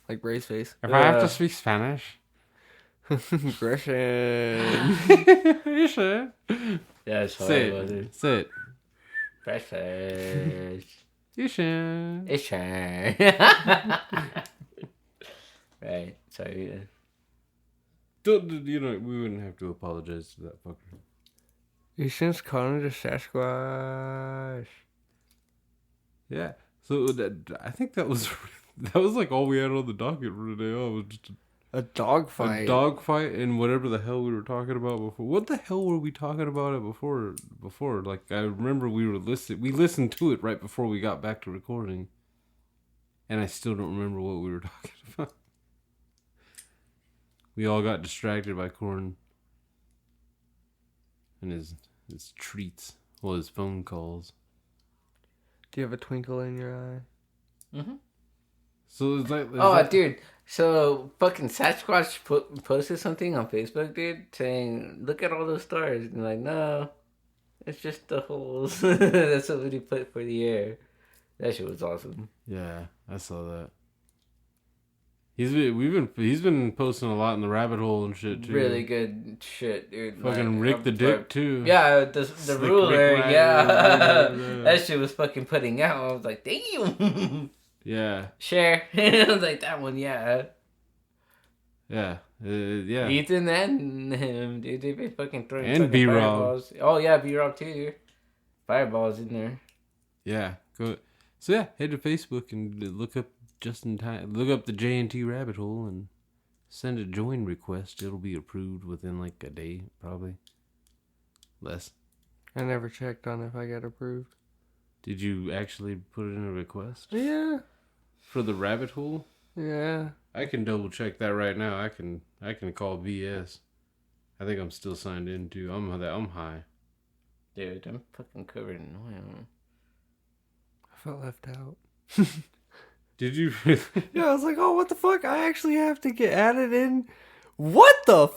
like Bray's face. If I have Yeah. to speak Spanish. Gresham. You should. Yeah, it's Say horrible, it. dude. Say it. Breakfast. You should. It's sure. Right. Sorry. You know, we wouldn't have to apologize to that fucker. You shouldn't call it a Sasquatch. Yeah. So I think that was like all we had on the docket for today. Oh, it was just A dog fight. a dog fight and whatever the hell we were talking about before. What the hell were we talking about it before? Like I remember we listened to it right before we got back to recording, and I still don't remember what we were talking about. We all got distracted by Corn and his treats, well, his phone calls. Do you have a twinkle in your eye? Mm-hmm. So it's like, Oh, dude. So fucking Sasquatch posted something on Facebook, dude, saying, "Look at all those stars." And like, no, it's just the holes that somebody put for the air. That shit was awesome. yeah, I saw that. He's been posting a lot in the rabbit hole and shit too. Really good shit, dude. Fucking Rick the Dick too. Yeah, the Slick ruler. Rick Yeah, Ryder. that shit was fucking putting out. I was like, damn. Yeah, Share. I was like, that one, yeah. yeah, yeah. Ethan and him, dude, they been fucking throwing And fucking B-Rob. fireballs. Oh yeah, B-Rob too, dude. Fireballs in there. Yeah, go. So yeah, head to Facebook and look up just in time. Look up the J&T rabbit hole and send a join request. It'll be approved within like a day, probably less. I never checked on if I got approved. Did you actually put it in a request Yeah. for the rabbit hole? Yeah. I can double check that right now. I can call VS. I think I'm still signed in too. I'm high. Dude, I'm fucking covered in oil. I felt left out. Did you? Yeah, I was like, oh, what the fuck? I actually have to get added in. What the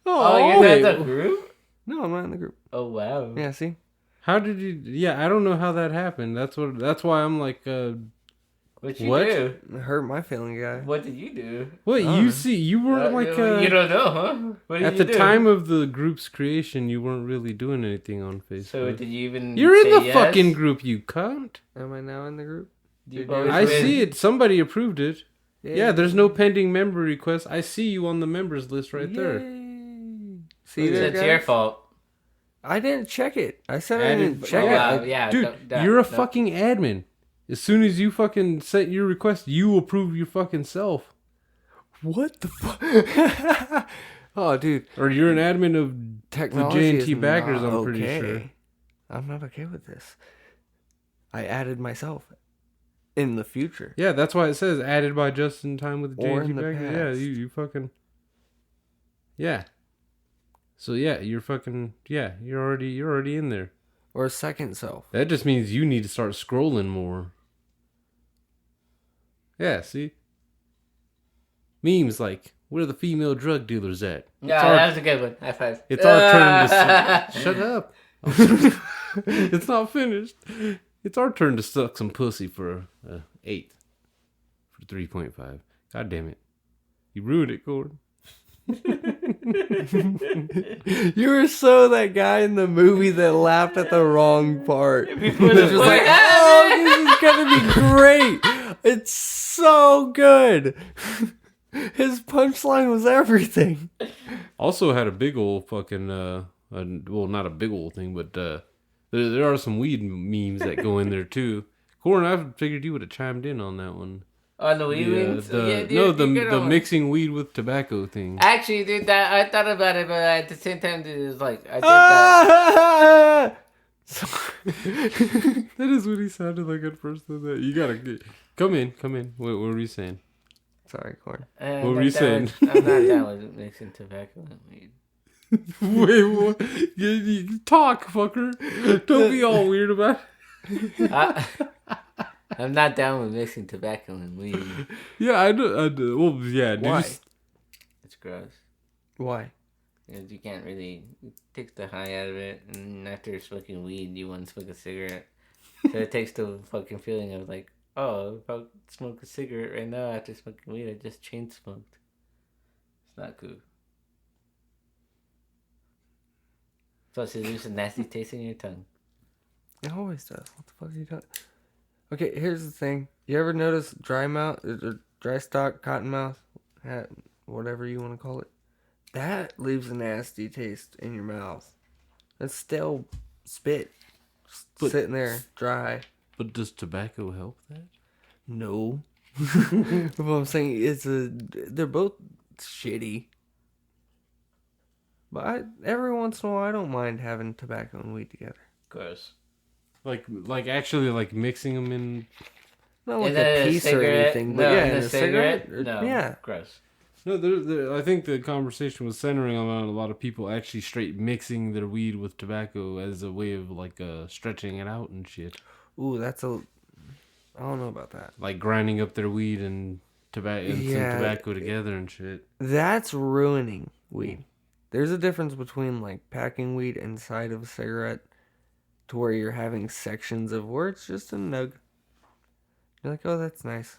Oh, you're not in the group? No, I'm not in the group. Oh wow. Yeah, see? How did you? Yeah, I don't know how that happened. That's why I'm like, What you What? do? It hurt my feeling, guy. What did you do? what you see? You weren't like you don't know, huh? What did at you the do? time of the group's creation. You weren't really doing anything on Facebook. So did you even? You're in say the yes? fucking group, you cunt. Am I now in the group? You've Did always I been- see it. Somebody approved it. Yeah, there's no pending member request. I see you on the members list right there. Yay. See there, It's your guys? fault. I didn't check it. I said I Added- didn't check Oh, it. wow, I- yeah, Dude, you're a fucking admin. As soon as you fucking set your request, you approve your fucking self. What the fuck? Oh, dude. Or you're an admin of Technology the is J&T backers, not I'm pretty okay. sure. I'm not okay with this. I added myself in the future. Yeah, that's why it says added by just in time with the Or J&T in the backers. Yeah, past. you fucking... Yeah. So yeah, you're fucking... Yeah, you're already in there. Or second self. That just means you need to start scrolling more. Yeah, see? Memes like, where are the female drug dealers at? Yeah, It's our- that was a good one. High five. It's our turn to... Shut up. It's not finished. It's our turn to suck some pussy for 8. For 3.5. God damn it. You ruined it, Gordon. You were so that guy in the movie that laughed at the wrong part. It was just like, oh, this is gonna be great. It's so good. His punchline was everything. Also had a big old fucking Well, not a big old thing, but there are some weed memes that go in there too. Corn, I figured you would have chimed in on that one. On the weed wings? The mixing weed with tobacco thing. Actually, dude, I thought about it, but at the same time, dude, it was like, I did that. That is what he sounded like at first. That you gotta come in. What were we saying? Sorry, Corn. What were you saying? I'm not down with mixing tobacco and weed. Wait, what? You talk, fucker. Don't be all weird about it. I'm not down with mixing tobacco and weed. Yeah, I do. Well, yeah. Why? It's gross. Why? Because you can't really... It takes the high out of it, and after smoking weed, you want to smoke a cigarette. So it takes the fucking feeling of like, oh, if I smoke a cigarette right now after smoking weed, I just chain smoked. It's not cool. Plus, it leaves a nasty taste in your tongue. It always does. What the fuck are you talking? Okay, here's the thing. You ever notice dry mouth, or dry stock, cotton mouth, whatever you want to call it? That leaves a nasty taste in your mouth. That's stale spit, just sitting there, dry. But does tobacco help that? No. What I'm saying they're both shitty. But every once in a while, I don't mind having tobacco and weed together. Gross. Like actually like mixing them in. Not like Is a that piece or cigarette? anything, but No, yeah, in in a a cigarette. No, Yeah. gross. No, I think the conversation was centering on a lot of people actually straight mixing their weed with tobacco as a way of like stretching it out and shit. Ooh, I don't know about that. Like grinding up their weed and tobacco and Yeah. some tobacco together and shit. That's ruining weed. There's a difference between like packing weed inside of a cigarette to where you're having sections of where it's just a nug. You're like, oh, that's nice.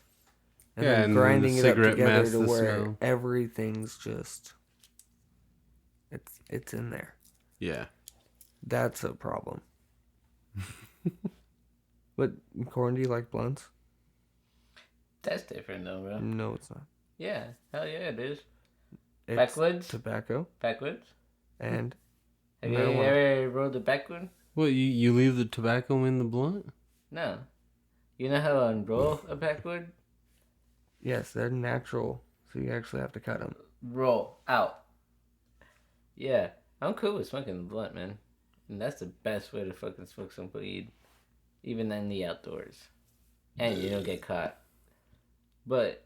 And Yeah, then and grinding the it up cigarette together masks to the where smell. everything's just it's in there. Yeah. That's a problem. But Corn, do you like blunts? That's different though, bro. No, it's not. Yeah, hell yeah, it is. It's Backwoods? tobacco Backwoods? and Have you marijuana. ever rolled a backwood? What, you leave the tobacco in the blunt? No. You know how to unroll a backwood? Yes, they're natural, so you actually have to cut them. Roll out. Yeah, I'm cool with smoking the blunt, man. And that's the best way to fucking smoke some weed. Even in the outdoors. And you don't get caught. But,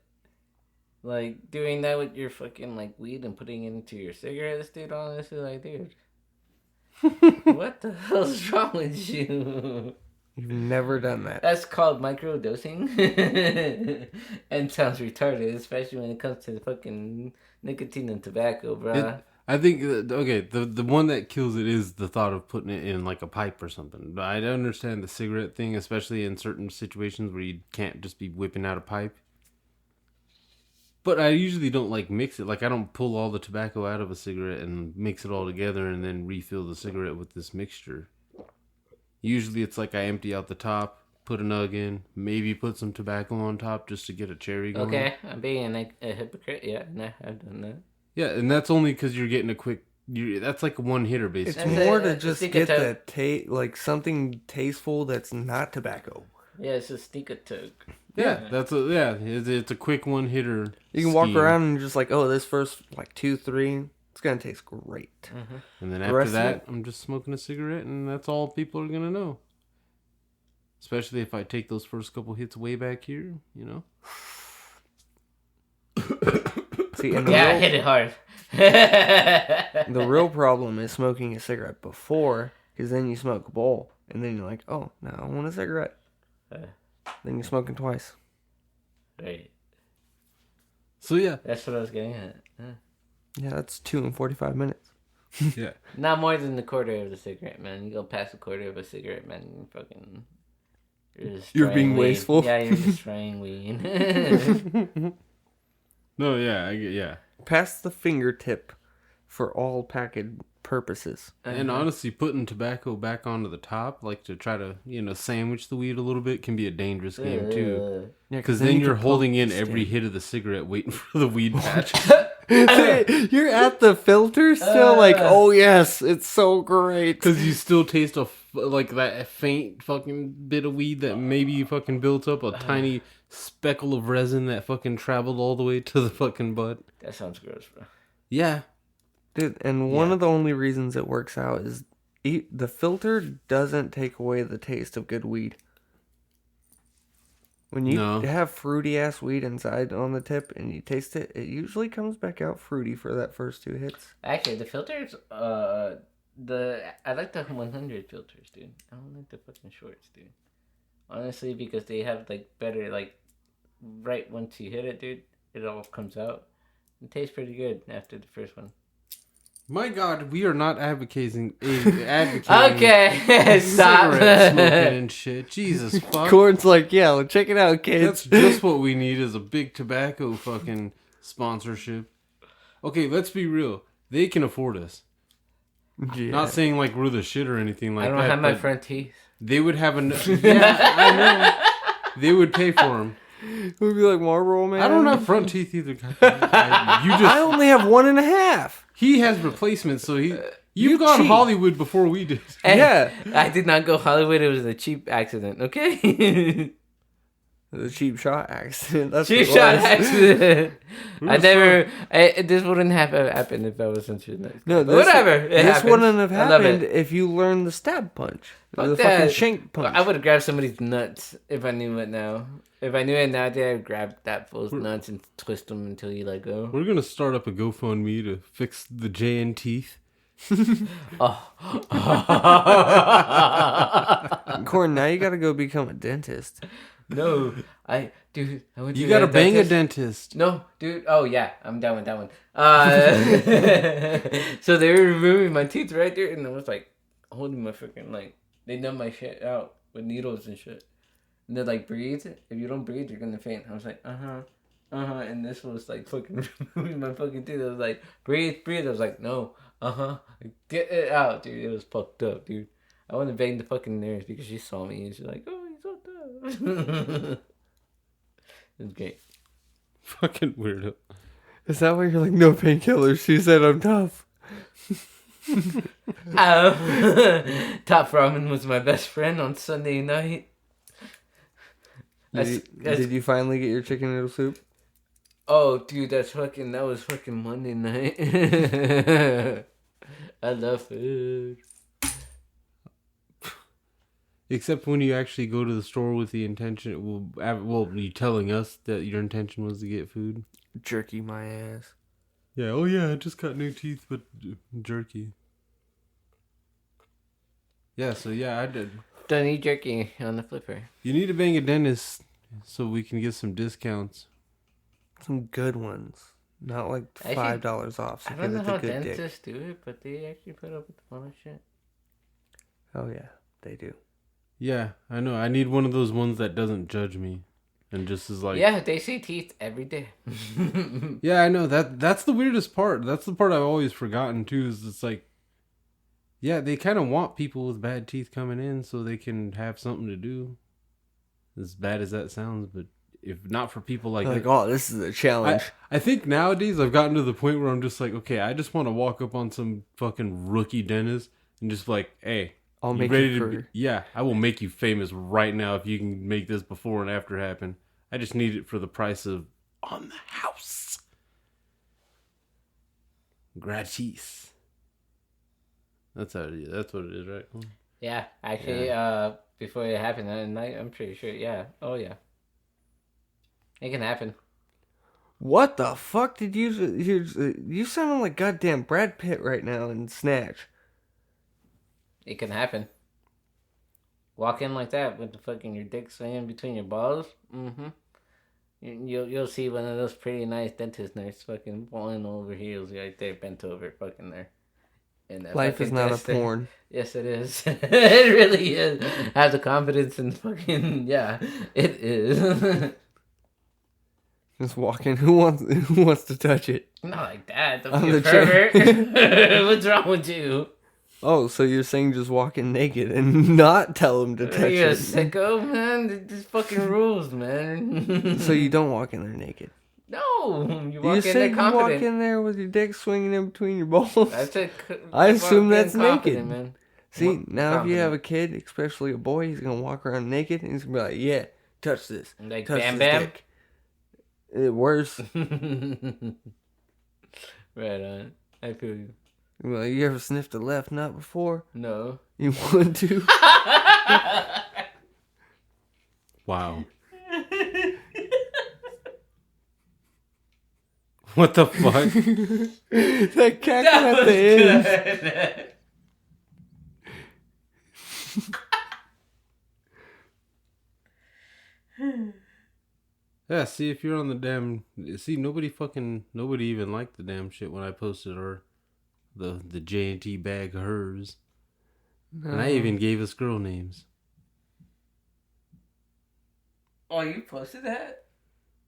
like, doing that with your fucking, like, weed and putting it into your cigarettes, dude, honestly, like, dude. What the hell's wrong with you? You've never done that. That's called microdosing. And sounds retarded, especially when it comes to fucking nicotine and tobacco, bro. I think, okay, the one that kills it is the thought of putting it in like a pipe or something. But I understand the cigarette thing, especially in certain situations where you can't just be whipping out a pipe. But I usually don't like mix it. Like I don't pull all the tobacco out of a cigarette and mix it all together and then refill the cigarette with this mixture. Usually it's like I empty out the top, put a nug in, maybe put some tobacco on top just to get a cherry going. Okay, I'm being a hypocrite. Yeah, no, I've done that. Yeah, and that's only because you're getting a quick... that's like a one hitter, basically. It's That's more a to just sneak get attack. the like something tasteful that's not tobacco. Yeah, it's a sneak attack. Yeah, it's a quick one hitter. You can walk around and just like, oh, this first like 2, 3, it's gonna taste great. And then The after rest of that, it- I'm just smoking a cigarette, and that's all people are gonna know. Especially if I take those first couple hits way back here, you know. See, and Yeah, I hit it hard. the real problem is smoking a cigarette before, because then you smoke a bowl, and then you're like, oh, now I want a cigarette. Then you're smoking twice. Right. So yeah, That's what I was getting at. Yeah, that's 2 and 45 minutes. yeah. Not more than the quarter of the cigarette, man. You go past a quarter of a cigarette, man, you fucking... You're being weed. wasteful. Yeah, you're destroying weed. No, yeah. Past the fingertip for all packaged purposes. And honestly, putting tobacco back onto the top, like to try to, sandwich the weed a little bit, can be a dangerous game too. Yeah, Because then you you're can holding poke in the every stem. hit of the cigarette, waiting for the weed patch. You're at the filter still, like, oh yes, it's so great. Because you still taste like that faint fucking bit of weed that maybe you fucking built up a tiny speckle of resin that fucking traveled all the way to the fucking butt. That sounds gross, bro. Yeah. Dude, and one of the only reasons it works out is the filter doesn't take away the taste of good weed. When you have fruity ass weed inside on the tip and you taste it, it usually comes back out fruity for that first 2 hits. Actually, the filters, I like the 100 filters, dude. I don't like the fucking shorts, dude. Honestly, because they have like better, like, right once you hit it, dude, it all comes out. It tastes pretty good after the first one. My God, we are not advocating Okay, stop. cigarette smoking and shit. Jesus fuck. Corn's like, yeah, well, check it out, kids. That's just what we need is a big tobacco fucking sponsorship. Okay, let's be real. They can afford us. Yeah. Not saying like we're the shit or anything like that. I don't have my front teeth. They would have yeah, I know. They would pay for them. We'd be like Marlboro Man. I don't have front teeth either. I only have 1.5. He has replacements, so you've gone cheat. Hollywood before we did. Yeah. I did not go Hollywood. It was a cheap accident, okay? The cheap shot accident. That's Cheap what it shot was. accident. This wouldn't have happened if I wasn't shooting that. No, But whatever. This wouldn't have I love happened it. if you learned the stab punch. Fuck The that. fucking shank punch. I would have grabbed somebody's nuts if I knew it now. If I knew it now, I'd grab that fool's nuts and twist them until you let go. We're gonna start up a GoFundMe to fix the JN teeth. Corn, now you gotta go become a dentist. No, dude, I went to You gotta the bang a dentist. dentist. No, dude. Oh yeah, I'm down with that one. So they were removing my teeth right there, and I was like holding my freaking they numb my shit out with needles and shit. And they're like, breathe. If you don't breathe, you're gonna faint. I was like, and this was like fucking removing my fucking teeth. I was like, breathe. I was like, no, get it out, dude. It was fucked up, dude. I want to bang the fucking nurse because she saw me and she's like, oh, he's so tough. It was great. Fucking weirdo. Is that why you're like, no painkillers? She said I'm tough. Top Ramen was my best friend on Sunday night. Did you finally get your chicken noodle soup? Oh, dude, that was fucking Monday night. I love food. Except when you actually go to the store with the intention, you telling us that your intention was to get food. Jerky my ass. Yeah, oh yeah, I just got new teeth, but jerky. Yeah, so yeah, I did. Don't eat jerky on the flipper. You need to bang a dentist so we can get some discounts. Some good ones. Not like $5 off. So I don't know get how the good dentists dick. do it, but they actually put up with a lot of shit. Oh yeah, they do. Yeah, I know. I need one of those ones that doesn't judge me. And just is like... Yeah, they see teeth every day. Yeah, I know. That's the weirdest part. That's the part I've always forgotten, too, is it's like... Yeah, they kind of want people with bad teeth coming in so they can have something to do. As bad as that sounds, but if not for people like... oh, this is a challenge. I think nowadays I've gotten to the point where I'm just like, okay, I just want to walk up on some fucking rookie dentist and just like, hey... I'll You make ready you to for... be, yeah, I will make you famous right now if you can make this before and after happen. I just need it for the price of on the house. Gratis. That's how it is. That's what it is, right? Yeah, actually, before it happened that night, I'm pretty sure. Yeah. Oh, yeah. It can happen. What the fuck did you sound like goddamn Brad Pitt right now in Snatch. It can happen. Walk in like that with the fucking your dick swinging between your balls. Mm-hmm. You'll see one of those pretty nice dentist nurses fucking falling over heels right there, bent over, fucking there. And Life is not a porn. Yes, it is. It really is. Have the confidence and fucking yeah, it is. Just walking. Who wants to touch it? Not like that. Don't On be a the chair. pervert. What's wrong with you? Oh, so you're saying just walk in naked and not tell him to touch You're a it? sicko, man. This fucking rules, man. So you don't walk in there naked? No, you You walk in said there you walk confident. in there with your dick swinging in between your balls. I said. I assume walk in that's confident, naked. man. See, now if you have a confident. kid, especially a boy, he's gonna walk around naked and he's gonna be like, "Yeah, touch this, Like touch Bam this Bam? dick." Worse. Right on. I feel you. Well, you ever sniffed a left nut before? No. You want to? Wow. What the fuck? That cackle at the end. Yeah, see if you're on the damn. See, nobody even liked the damn shit when I posted the J&T bag hers, and I even gave us girl names. Oh, you posted that?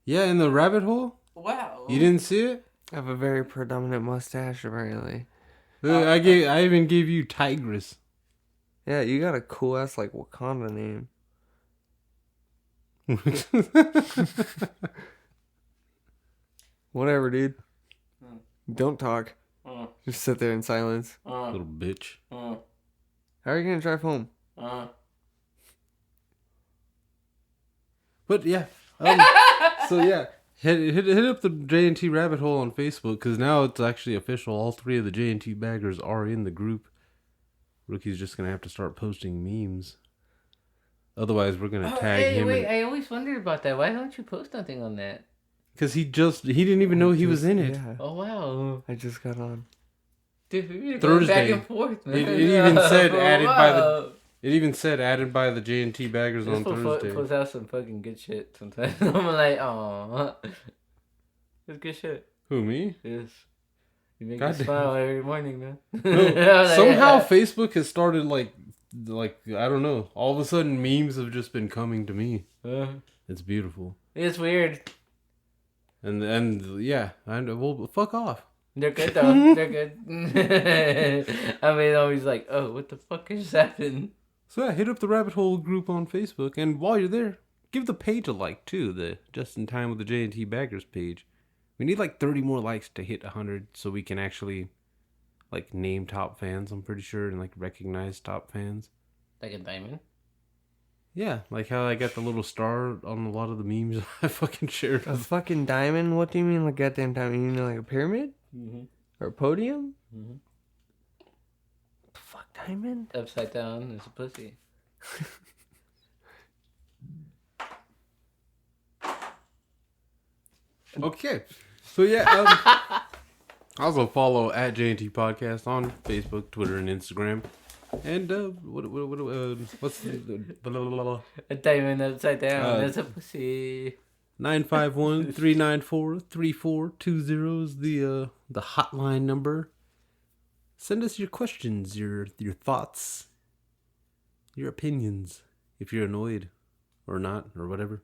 Yeah, in the rabbit hole. Wow. You didn't see it? I have a very predominant mustache, apparently. I even gave you Tigress. Yeah, you got a cool ass like Wakanda name. Whatever, dude. Don't talk. Just sit there in silence. Little bitch. How are you gonna drive home? But yeah, so yeah, hit up the J&T rabbit hole on Facebook, because now it's actually official. All three of the J&T baggers are in the group. Rookie's just gonna have to start posting memes. Otherwise, we're gonna tag him. Wait, I always wondered about that. Why don't you post nothing on that? Because he didn't even know he was in it. Yeah, Oh wow, I just got on. dude, we're going Thursday. back and forth, man. It even said added by the. Wow. It even said added by the J&T baggers This on fool Thursday. posts out some fucking good shit sometimes. I'm like, oh, it's good shit. Who, me? Yes. You make me Goddamn. smile every morning, man. No, I'm like, somehow yeah. Facebook has started like I don't know. All of a sudden, memes have just been coming to me. It's beautiful. It's weird. And yeah, well, fuck off. They're good though. They're good. I mean, always like, oh, what the fuck is happening? So yeah, hit up the rabbit hole group on Facebook, and while you're there, give the page a like too. The Just in Time with the J&T Baggers page. We need like 30 more likes to hit 100, so we can actually like name top fans. I'm pretty sure, and like recognize top fans. Like a diamond. Yeah, like how I got the little star on a lot of the memes I fucking shared. A fucking diamond? What do you mean, like goddamn diamond? You mean like a pyramid? Mm-hmm. Or a podium? Mm-hmm. The fuck diamond? Upside down is a pussy. Okay, so yeah, also follow at J&T Podcast on Facebook, Twitter, and Instagram. And what's blah, blah, blah, blah. A diamond upside down is a pussy. 951-394-3420 is the hotline number. Send us your questions, your thoughts, your opinions, if you're annoyed or not or whatever.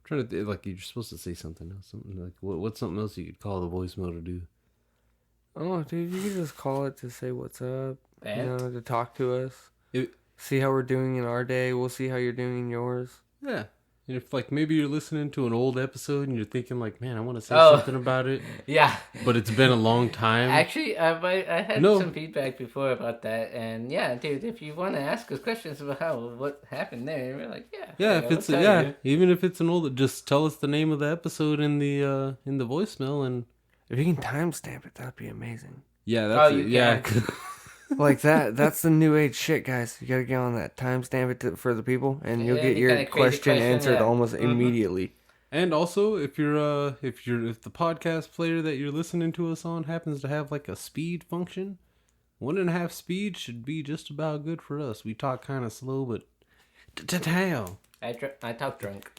I'm trying to like you're supposed to say something else, something like what's something else you could call the voicemail to do? Oh, dude, you can just call it to say what's up. Bad? You know, to talk to us. It, See how we're doing in our day. We'll see how you're doing in yours. yeah. And if like maybe you're listening to an old episode and you're thinking like, man, I want to say Oh. something about it, Yeah. but it's been a long time. Actually, I had No. some feedback before about that, and yeah, dude, if you want to ask us questions about what happened there, we're like, yeah. Yeah, if it's we'll tell you. even if it's an old, just tell us the name of the episode in the voicemail, and If you can timestamp it, that'd be amazing. yeah, that's you it. Yeah, Like that. That's the new age shit, guys. You gotta get on that. Timestamp it for the people, and you'll Yeah, get you your got a crazy question question, answered yeah. almost Mhm. immediately. and also if the podcast player that you're listening to us on happens to have like a speed function, 1.5 speed should be just about good for us. We talk kind of slow, but how? I talk drunk.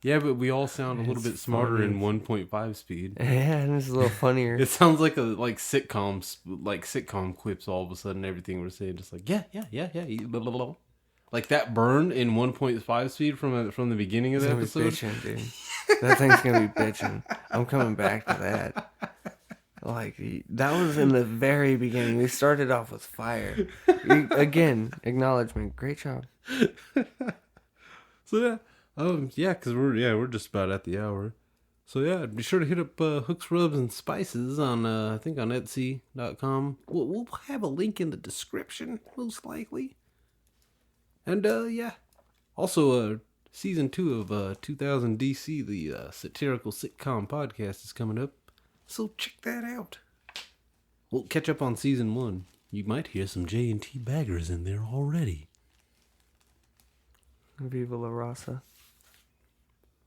Yeah, but we all sound a little It's bit smarter funny. in 1.5 speed. Yeah, and it's a little funnier. It sounds like sitcom quips. All of a sudden, everything we're saying just like yeah, blah, blah, blah. Like that burn in 1.5 speed from the beginning of the It's gonna be episode. bitching, dude. That thing's gonna be bitching. I'm coming back to that. Like that was in the very beginning. We started off with fire. Again, acknowledgement. Great job. So yeah, because we're just about at the hour. So yeah, be sure to hit up Hooks, Rubs, and Spices on I think on Etsy.com. We'll have a link in the description, most likely. And yeah, also season 2 of 2000 DC, the satirical sitcom podcast, is coming up. So check that out. We'll catch up on season 1. You might hear some J&T baggers in there already. Viva la raza.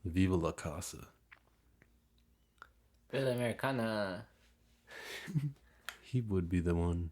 Viva la casa. Villa Americana. He would be the one.